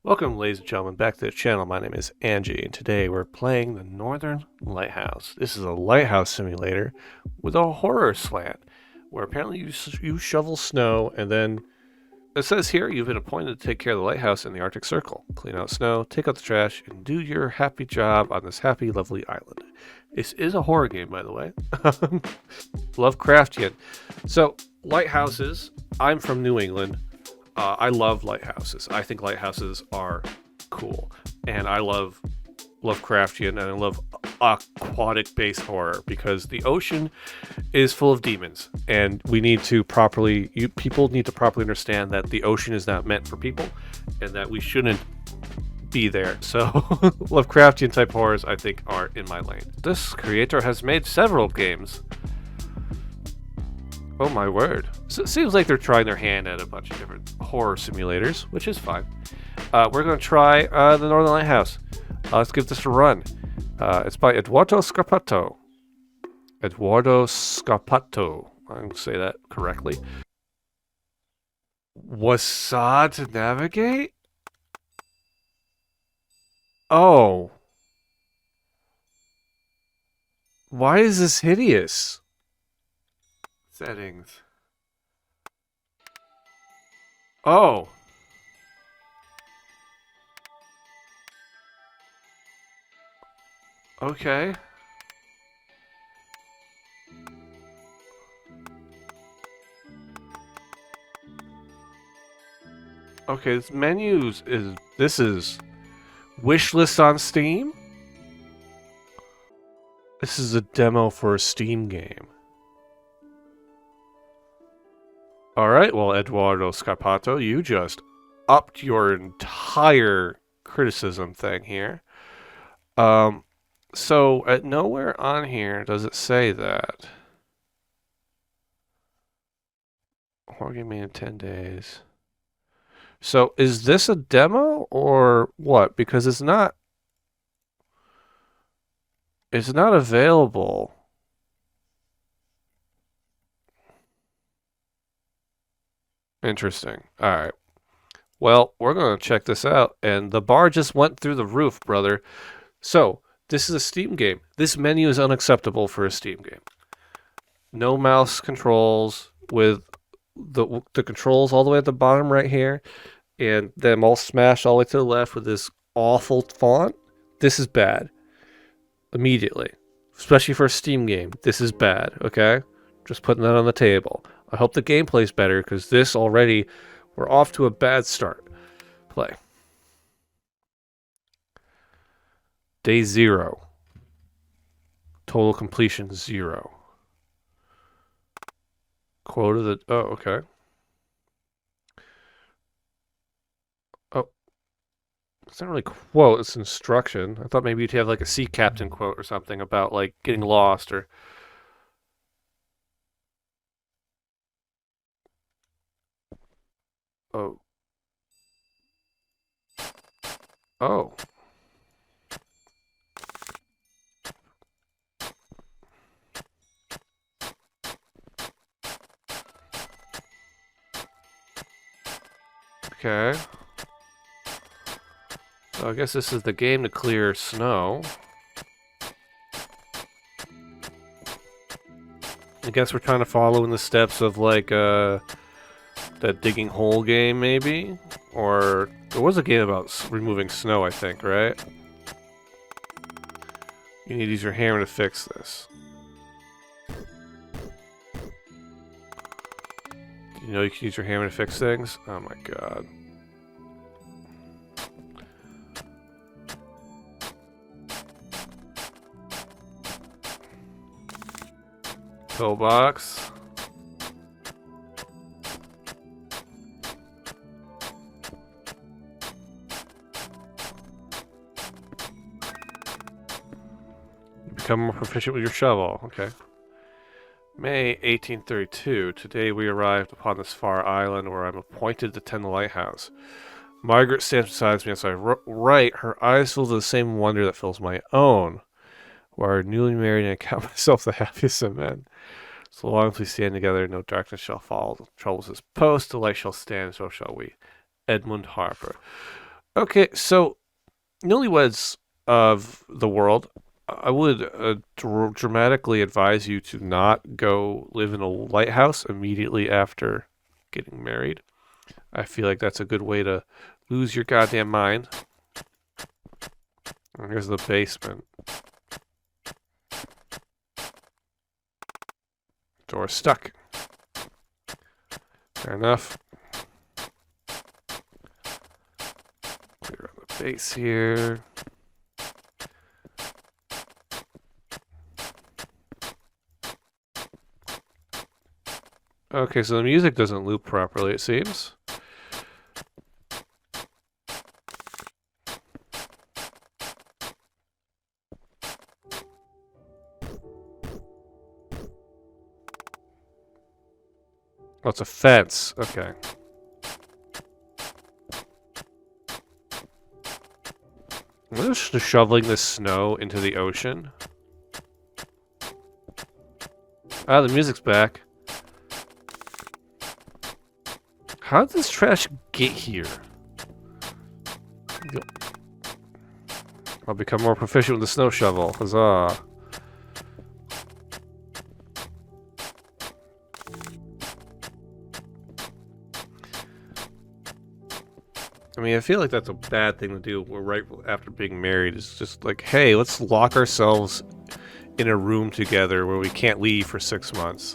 Welcome, ladies and gentlemen, back to the channel. My name is Angie, and today we're playing the Northern Lighthouse. This is a lighthouse simulator with a horror slant, where apparently you shovel snow, and then it says here you've been appointed to take care of the lighthouse in the Arctic Circle. Clean out snow, take out the trash, and do your happy job on this happy, lovely island. This is a horror game, by the way. Lovecraftian. So, lighthouses, I'm from New England. I love lighthouses. I think lighthouses are cool, and I love Lovecraftian, and I love aquatic-based horror because the ocean is full of demons, and we need to people need to properly understand that the ocean is not meant for people, and that we shouldn't be there. So, Lovecraftian type horrors, I think, are in my lane. This creator has made several games. Oh my word. So it seems like they're trying their hand at a bunch of different horror simulators, which is fine. We're going to try the Northern Lighthouse. Let's give this a run. It's by Eduardo Scarpato. Eduardo Scarpato. I'm going to say that correctly. Wasad to navigate? Oh. Why is this hideous? Settings. Oh. Okay. Okay, this is wish list on Steam? This is a demo for a Steam game. Alright, well, Eduardo Scarpato, you just upped your entire criticism thing here. So at nowhere on here does it say that. Horror game made in 10 days. So is this a demo or what? Because it's not available. Interesting. All right. Well, we're going to check this out. And the bar just went through the roof, brother. So, this is a Steam game. This menu is unacceptable for a Steam game. No mouse controls with the controls all the way at the bottom right here. And them all smashed all the way to the left with this awful font. This is bad. Immediately. Especially for a Steam game. This is bad, okay? Just putting that on the table. I hope the gameplay's better, because this already, we're off to a bad start. Play. Day 0. Total completion 0. Quote of the... Oh, okay. Oh. It's not really quote, it's instruction. I thought maybe you'd have like a sea captain quote or something about like getting lost or... Oh. Oh. Okay. So I guess this is the game to clear snow. I guess we're trying to follow in the steps of like that digging hole game maybe? Or there was a game about removing snow, I think, right? You need to use your hammer to fix this. You know you can use your hammer to fix things? Oh my god. Pillbox. You become more proficient with your shovel. Okay. May 1832. Today we arrived upon this far island where I'm appointed to tend the lighthouse. Margaret stands beside me as I write, her eyes filled with the same wonder that fills my own. We're newly married and I count myself the happiest of men. So long as we stand together, no darkness shall fall. Troubles his post, the light shall stand, so shall we. Edmund Harper. Okay, so newlyweds of the world, I would dramatically advise you to not go live in a lighthouse immediately after getting married. I feel like that's a good way to lose your goddamn mind. And here's the basement. Door stuck. Fair enough. Clear on the base here. Okay, so the music doesn't loop properly, it seems. Oh, it's a fence. Okay. I'm just shoveling this snow into the ocean. Ah, the music's back. How did this trash get here? I'll become more proficient with the snow shovel. Huzzah. I mean, I feel like that's a bad thing to do right after being married. It's just like, hey, let's lock ourselves in a room together where we can't leave for 6 months.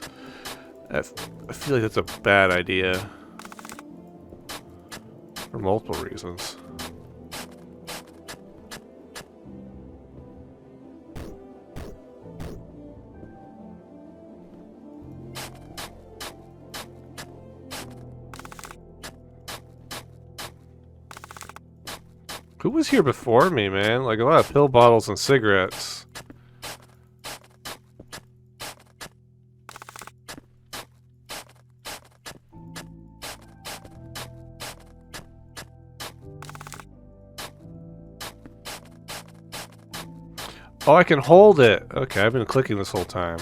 I feel like that's a bad idea. For multiple reasons. Who was here before me, man? Like, a lot of pill bottles and cigarettes. Oh, I can hold it! Okay, I've been clicking this whole time.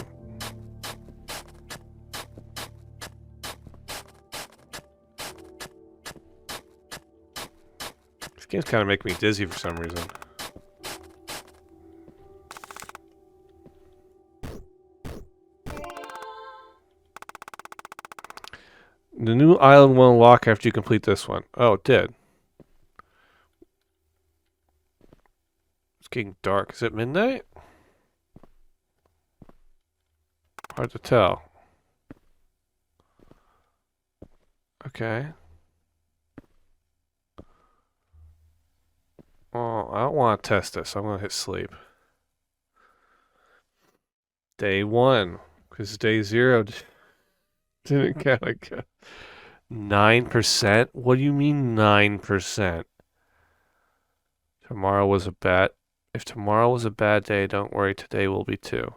This game's kind of making me dizzy for some reason. The new island will unlock after you complete this one. Oh, it did. It's getting dark. Is it midnight? Hard to tell. Okay. Oh, I don't want to test this. I'm going to hit sleep. Day 1. Because day 0 didn't count. Like 9%? What do you mean 9%? Tomorrow was a bad... If tomorrow was a bad day, don't worry. Today will be too.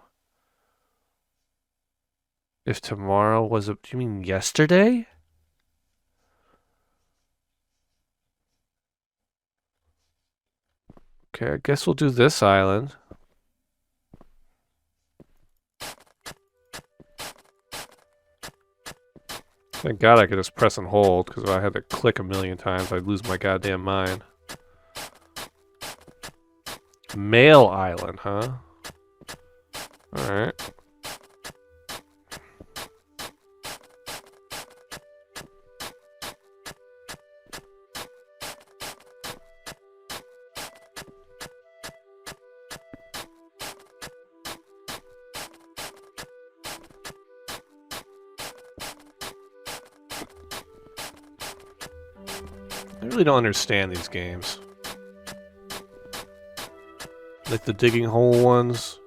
If tomorrow was a... Do you mean yesterday? Okay, I guess we'll do this island. Thank God I could just press and hold, because if I had to click a million times, I'd lose my goddamn mind. Male island, huh? Alright. I really don't understand these games. Like the digging hole ones.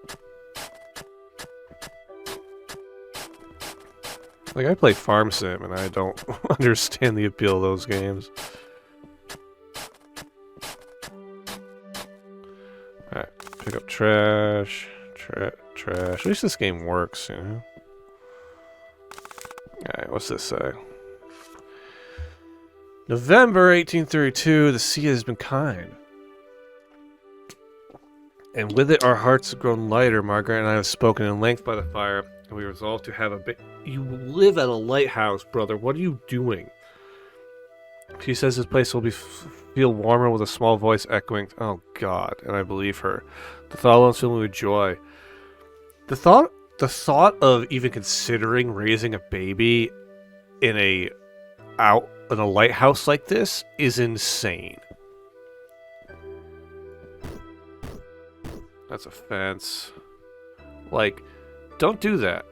Like, I play Farm Sim and I don't understand the appeal of those games. Alright, pick up trash. Trash. At least this game works, you know? Alright, what's this say? November 1832, the sea has been kind. And with it, our hearts have grown lighter. Margaret and I have spoken in length by the fire, and we resolved to have a bit. You live at a lighthouse, brother. What are you doing? She says this place will feel warmer with a small voice echoing. Oh God, and I believe her. The thought alone fills me with joy. The thought of even considering raising a baby in a lighthouse like this is insane. That's a fence. Like, don't do that.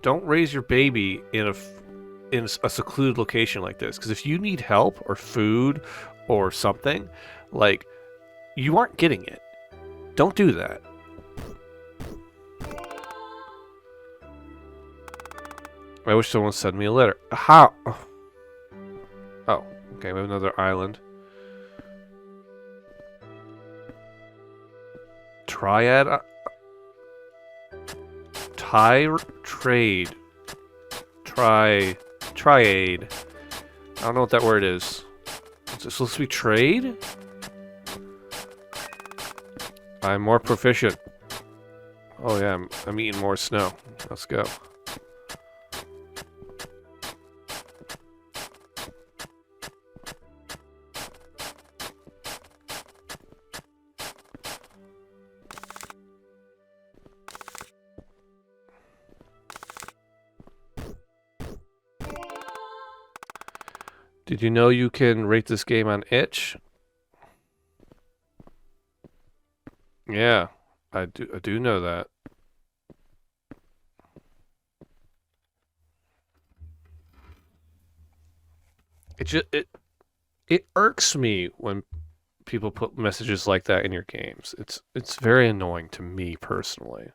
Don't raise your baby in a secluded location like this, because if you need help or food or something, like, you aren't getting it. Don't do that. I wish someone sent me a letter. How? Oh, okay, we have another island. Triad? Triade. I don't know what that word is. Is it supposed to be trade? I'm more proficient. Oh yeah, I'm eating more snow. Let's go. Did you know you can rate this game on itch? Yeah, I do know that. It irks me when people put messages like that in your games. It's very annoying to me personally.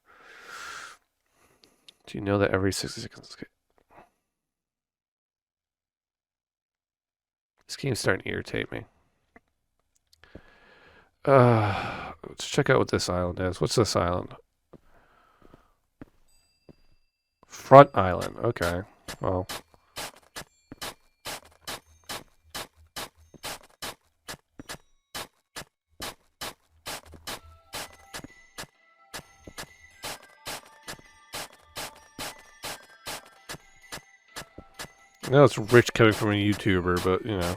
Do you know that every 60 seconds? This game's starting to irritate me. Let's check out what this island is. What's this island? Front Island. Okay. Well. I know it's rich coming from a YouTuber, but, you know.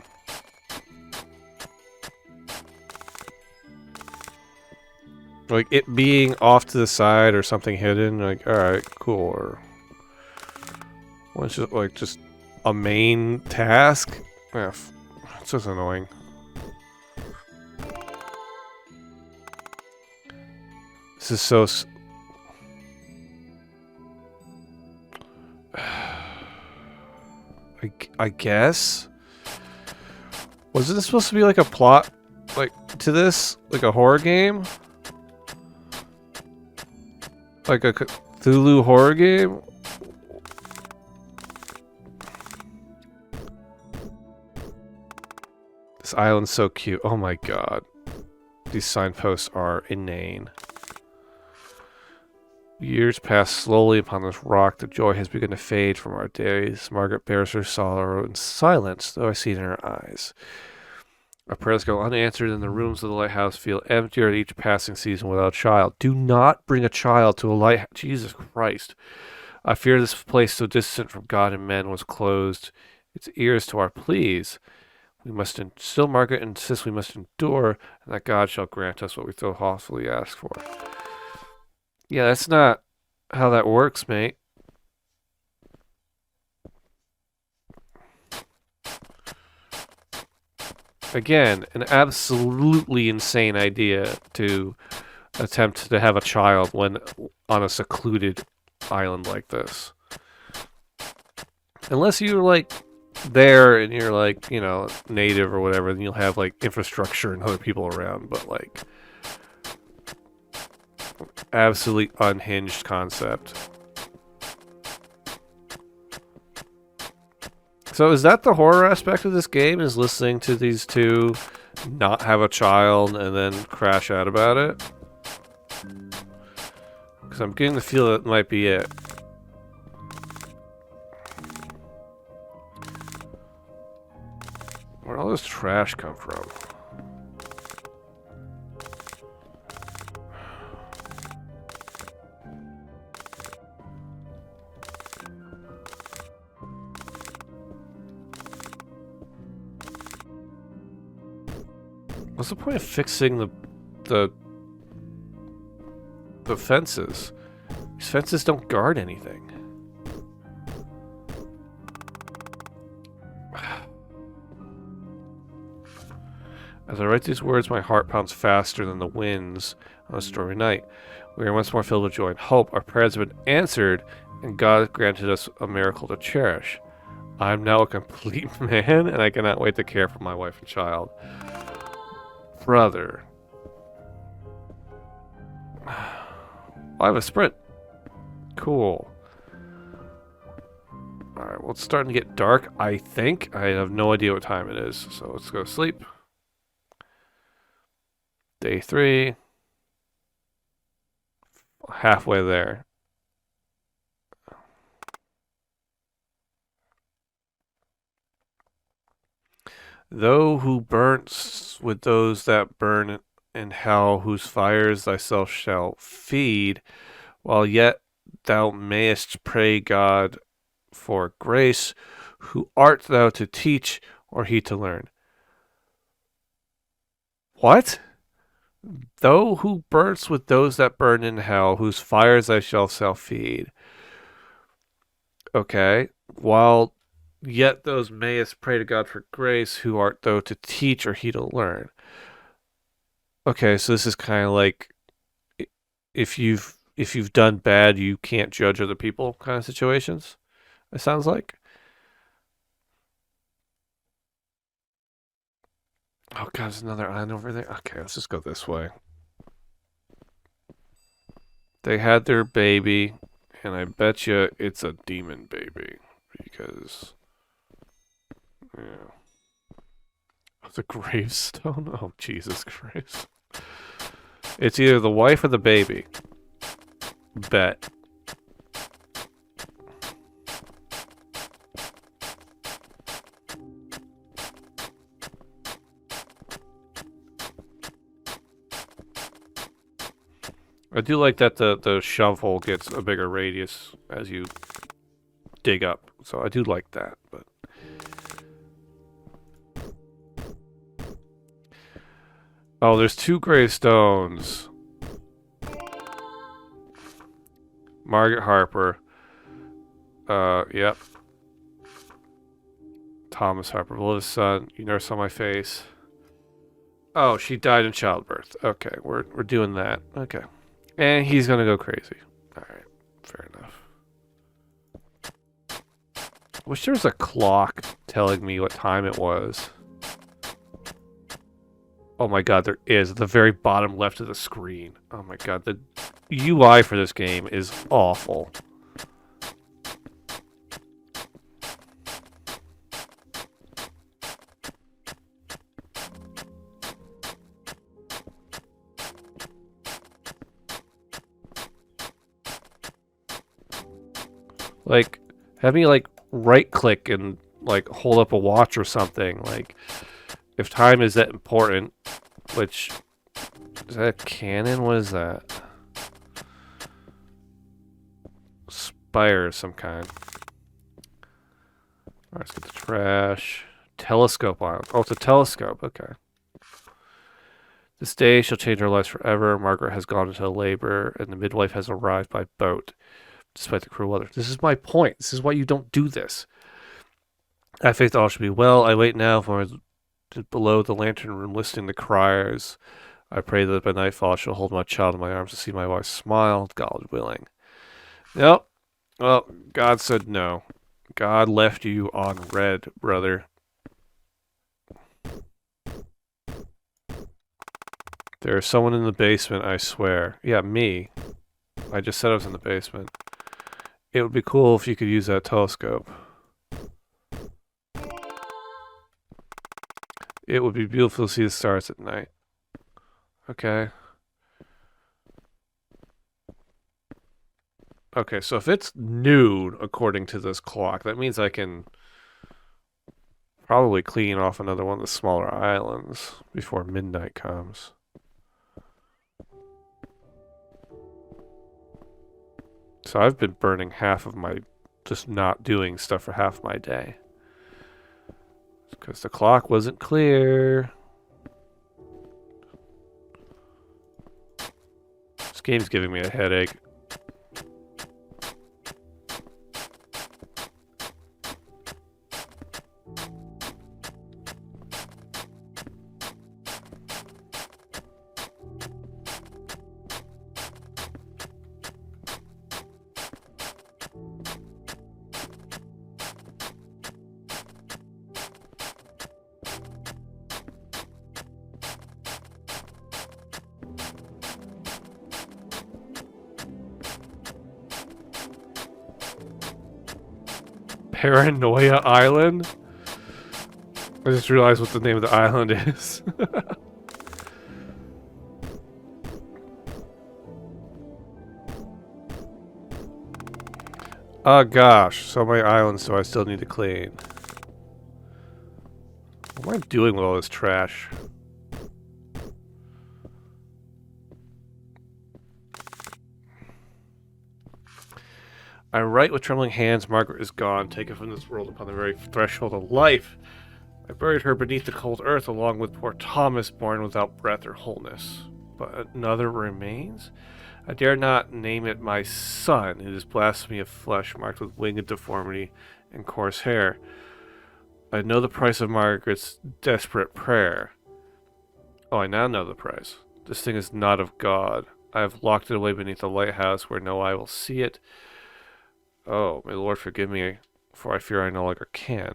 Like, it being off to the side or something hidden, like, alright, cool. Or, well, it's just, like, just a main task? Yeah, it's just annoying. This is so... I guess? Wasn't this supposed to be like a plot, like, to this? Like a horror game? Like a Cthulhu horror game? This island's so cute. Oh my god. These signposts are inane. Years pass slowly upon this rock. The joy has begun to fade from our days. Margaret bears her sorrow in silence, though I see it in her eyes. Our prayers go unanswered, and the rooms of the lighthouse feel emptier at each passing season without a child. Do not bring a child to a lighthouse. Jesus Christ. I fear this place so distant from God and men was closed its ears to our pleas. We must still Margaret insists we must endure, and that God shall grant us what we so hopefully ask for. Yeah, that's not how that works, mate. Again, an absolutely insane idea to attempt to have a child when on a secluded island like this. Unless you're like there and you're like, you know, native or whatever, then you'll have like infrastructure and other people around, but like absolutely unhinged concept. So is that the horror aspect of this game, is listening to these two not have a child and then crash out about it? Because I'm getting the feel that might be it. Where'd all this trash come from? What's the point of fixing the fences? These fences don't guard anything. As I write these words, my heart pounds faster than the winds on a stormy night. We are once more filled with joy and hope. Our prayers have been answered, and God has granted us a miracle to cherish. I am now a complete man, and I cannot wait to care for my wife and child. Brother. I have a sprint. Cool. Alright, well, it's starting to get dark, I think. I have no idea what time it is, so let's go to sleep. Day 3. Halfway there. Thou who burns with those that burn in hell, whose fires thyself shall feed, while yet thou mayest pray God for grace, who art thou to teach or he to learn? What? Thou who burnest with those that burn in hell, whose fires thyself shall feed. Okay. While yet those mayest pray to God for grace, who art thou to teach or he to learn? Okay, so this is kind of like if you've done bad, you can't judge other people kind of situations. It sounds like. Oh god, there's another island over there. Okay, let's just go this way. They had their baby, and I bet you it's a demon baby because yeah. The gravestone? Oh Jesus Christ. It's either the wife or the baby. Bet. I do like that the shovel gets a bigger radius as you dig up. So I do like that, but oh, there's 2 gravestones. Margaret Harper. Yep. Thomas Harper, beloved son, you never saw my face. Oh, she died in childbirth. Okay, we're doing that. Okay. And he's gonna go crazy. Alright, fair enough. Wish there was a clock telling me what time it was. Oh my god, there is. At the very bottom left of the screen. Oh my god, the UI for this game is awful. Like, have me, like, right-click and, like, hold up a watch or something. Like, if time is that important, which... Is that a cannon? What is that? Spire of some kind. Alright, let's get the trash. Telescope island. Oh, it's a telescope. Okay. This day shall change our lives forever. Margaret has gone into labor, and the midwife has arrived by boat, despite the cruel weather. This is my point. This is why you don't do this. I have faith all should be well. I wait now for below the lantern room, listening to criers. I pray that by nightfall I shall hold my child in my arms to see my wife smile, God willing. Nope. Well, God said no. God left you on red, brother. There's someone in the basement, I swear. Yeah, me. I just said I was in the basement. It would be cool if you could use that telescope. It would be beautiful to see the stars at night. Okay. Okay, so if it's noon, according to this clock, that means I can probably clean off another one of the smaller islands before midnight comes. So I've been burning half of my, just not doing stuff for half my day. Because the clock wasn't clear. game's giving me a headache. Paranoia Island? I just realized what the name of the island is. Oh gosh, so many islands do I still need to clean. What am I doing with all this trash? I write with trembling hands, Margaret is gone, taken from this world upon the very threshold of life. I buried her beneath the cold earth, along with poor Thomas, born without breath or wholeness. But another remains? I dare not name it my son. It is blasphemy of flesh, marked with winged deformity and coarse hair. I know the price of Margaret's desperate prayer. Oh, I now know the price. This thing is not of God. I have locked it away beneath the lighthouse where no eye will see it. Oh, may the Lord forgive me, for I fear I no longer can.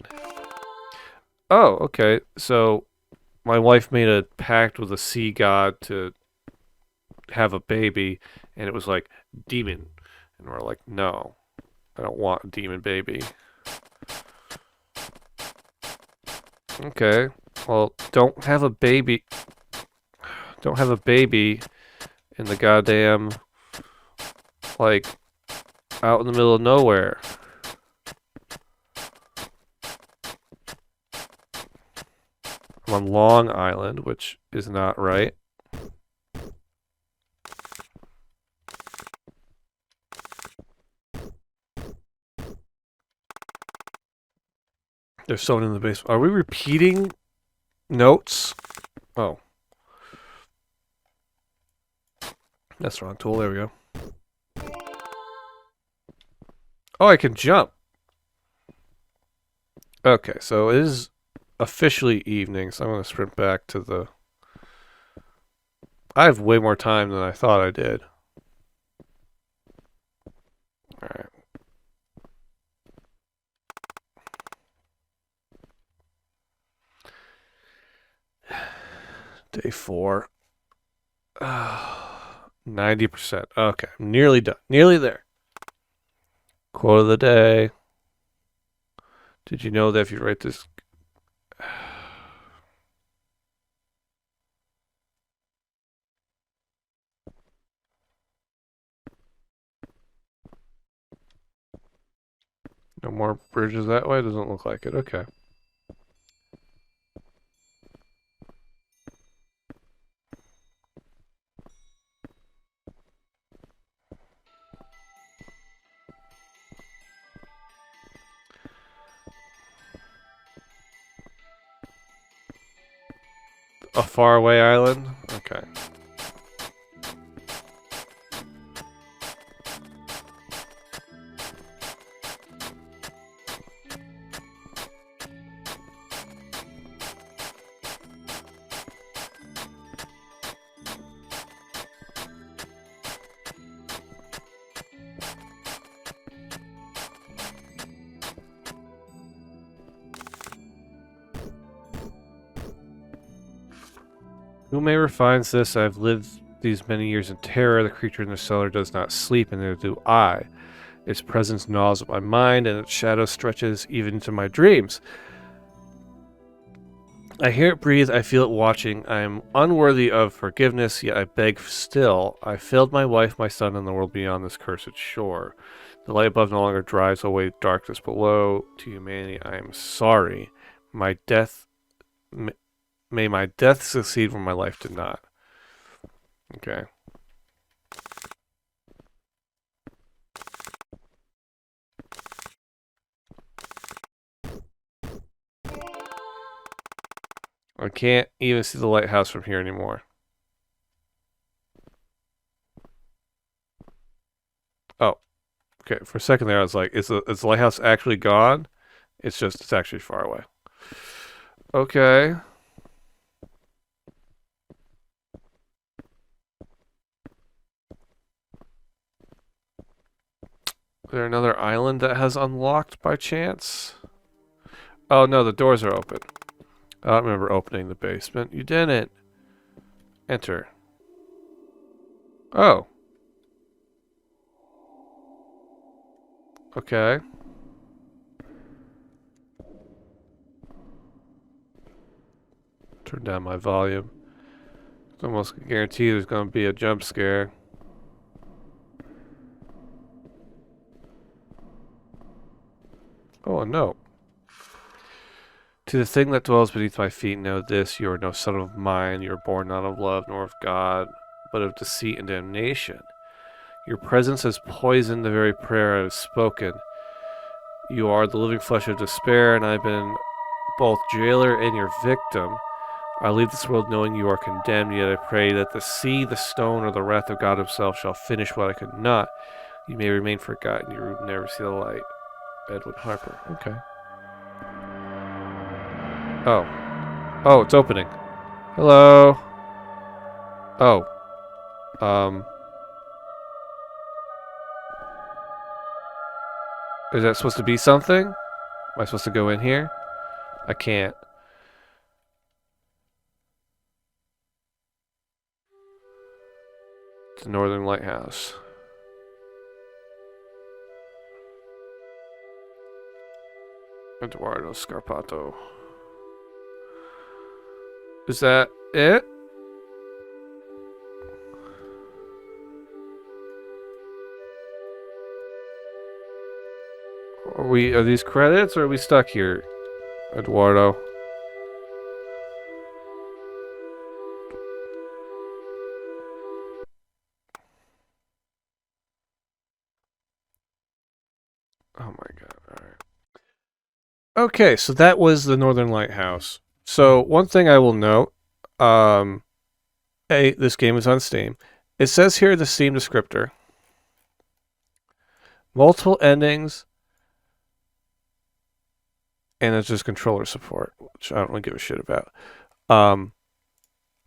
Oh, okay. So, my wife made a pact with a sea god to have a baby, and it was like, demon. And we're like, no, I don't want a demon baby. Okay, well, don't have a baby. Don't have a baby in the goddamn, like, out in the middle of nowhere. I'm on Long Island, which is not right. There's someone in the basement. Are we repeating notes? Oh. That's the wrong tool. There we go. Oh, I can jump. Okay, so it is officially evening, so I'm going to sprint back to the... I have way more time than I thought I did. Alright. Day 4. 90%. Okay, I'm nearly done. Nearly there. Quote of the day. Did you know that if you write this... No more bridges that way? Doesn't look like it. Okay. A faraway island? Okay. Whomever finds this, I've lived these many years in terror. The creature in the cellar does not sleep, and neither do I. Its presence gnaws at my mind, and its shadow stretches even into my dreams. I hear it breathe, I feel it watching. I am unworthy of forgiveness, yet I beg still. I failed my wife, my son, and the world beyond this cursed shore. The light above no longer drives away darkness below. To humanity, I am sorry. My death... May my death succeed when my life did not. Okay. I can't even see the lighthouse from here anymore. Oh, okay. For a second there, I was like, is the lighthouse actually gone? It's actually far away. Okay. Is there another island that has unlocked by chance? Oh no, the doors are open. I don't remember opening the basement. You didn't. Enter. Oh. Okay. Turn down my volume. It's almost guaranteed there's going to be a jump scare. Oh, no. To the thing that dwells beneath my feet, know this: you are no son of mine. You are born not of love nor of God, but of deceit and damnation. Your presence has poisoned the very prayer I have spoken. You are the living flesh of despair, and I've been both jailer and your victim. I leave this world knowing you are condemned, yet I pray that the sea, the stone, or the wrath of God himself shall finish what I could not. You may remain forgotten. You will never see the light. Edwin Harper. Okay. Oh. Oh, it's opening. Hello. Oh. Is that supposed to be something? Am I supposed to go in here? I can't. It's Northern Lighthouse. Eduardo Scarpato. Is that it? Are these credits or are we stuck here? Eduardo. Oh my god, alright. Okay, so that was the Northern Lighthouse. So one thing I will note, this game is on Steam. It says here the Steam descriptor. Multiple endings, and it's just controller support, which I don't really give a shit about.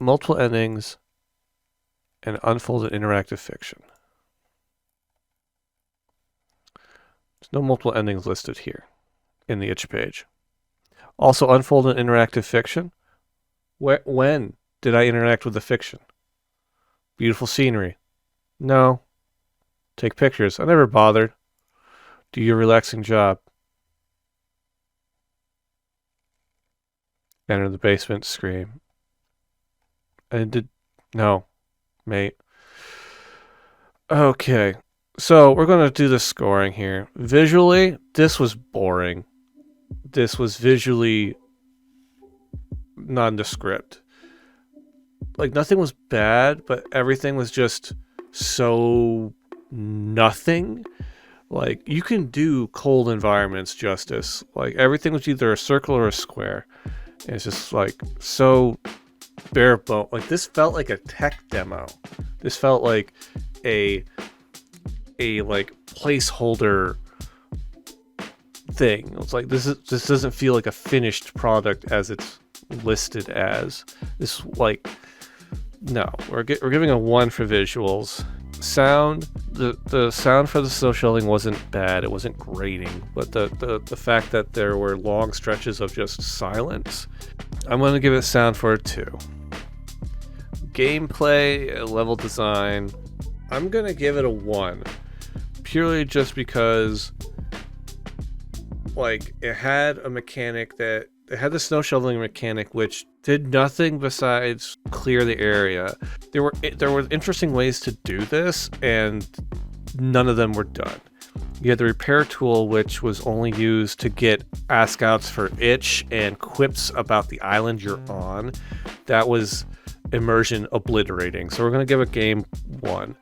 Multiple endings and unfolded interactive fiction. There's no multiple endings listed here in the itch page. Also, unfolded interactive fiction. When did I interact with the fiction? Beautiful scenery. No. Take pictures. I never bothered. Do your relaxing job. Enter the basement. Scream. No, mate. Okay. So we're going to do the scoring here. Visually, this was boring. This was visually nondescript. Like, nothing was bad, but everything was just so nothing. Like, you can do cold environments justice. Like, everything was either a circle or a square. And it's just, like, so bare bone. Like, this felt like a tech demo. This felt like a like placeholder thing. It's like this doesn't feel like a finished product as it's listed as. This, like, no, we're giving a 1 for visuals. Sound, the sound for the snow shelving wasn't bad. It wasn't grating, but the fact that there were long stretches of just silence, I'm gonna give it sound for a 2. Gameplay, level design, I'm gonna give it a 1. Purely just because, like, it had a mechanic that it had the snow shoveling mechanic, which did nothing besides clear the area. There were interesting ways to do this, and none of them were done. You had the repair tool, which was only used to get ask outs for itch and quips about the island you're on. That was immersion obliterating. So we're gonna give a game 1.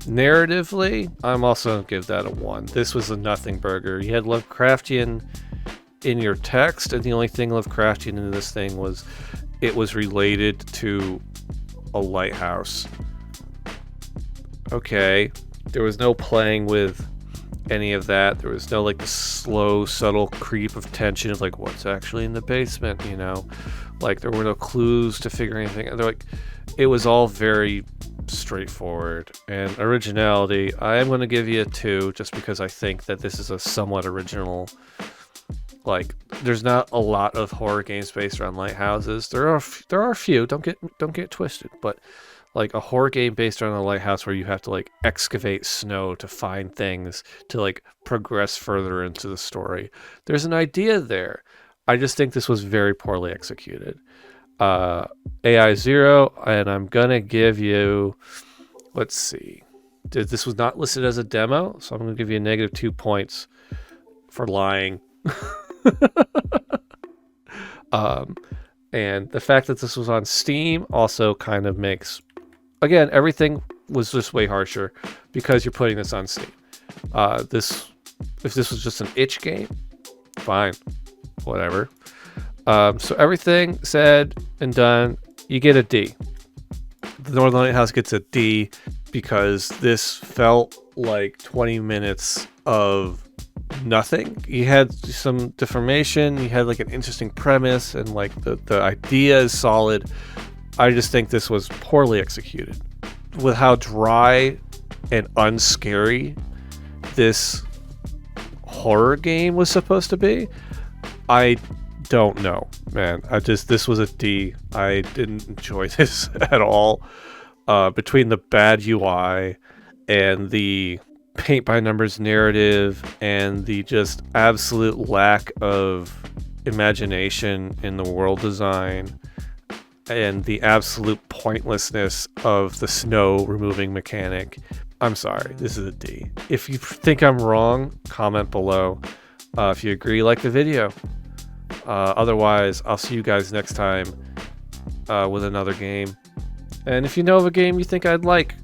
Narratively, I'm also going to give that a 1. This was a nothing burger. You had Lovecraftian in your text, and the only thing Lovecraftian in this thing was it was related to a lighthouse. Okay, There was no playing with any of that. There was no like the slow, subtle creep of tension of like what's actually in the basement, you know? Like there were no clues to figure anything. They're like, it was all very straightforward. And originality, I am going to give you a 2 just because I think that this is a somewhat original. Like, there's not a lot of horror games based around lighthouses. There are a few. Don't get twisted, but like a horror game based around a lighthouse where you have to like excavate snow to find things to like progress further into the story. There's an idea there. I just think this was very poorly executed. AI 0, and I'm gonna give you, let's see, this was not listed as a demo, so I'm gonna give you a negative 2 points for lying. And the fact that this was on Steam also kind of makes, again, everything was just way harsher because you're putting this on Steam. If this was just an itch game, fine, whatever. So everything said and done, you get a D. The Northern Lighthouse gets a D because this felt like 20 minutes of nothing. You had some deformation, you had like an interesting premise, and like the idea is solid. I just think this was poorly executed. With how dry and unscary this horror game was supposed to be, I don't know, man. This was a D. I didn't enjoy this at all. Between the bad UI and the paint by numbers narrative and the just absolute lack of imagination in the world design and the absolute pointlessness of the snow removing mechanic, I'm sorry, this is a D. If you think I'm wrong, comment below. If you agree, like the video. Otherwise, I'll see you guys next time with another game. And if you know of a game you think I'd like,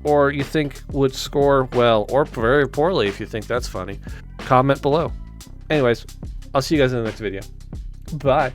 or you think would score well or very poorly, if you think that's funny, comment below. Anyways, I'll see you guys in the next video. Bye.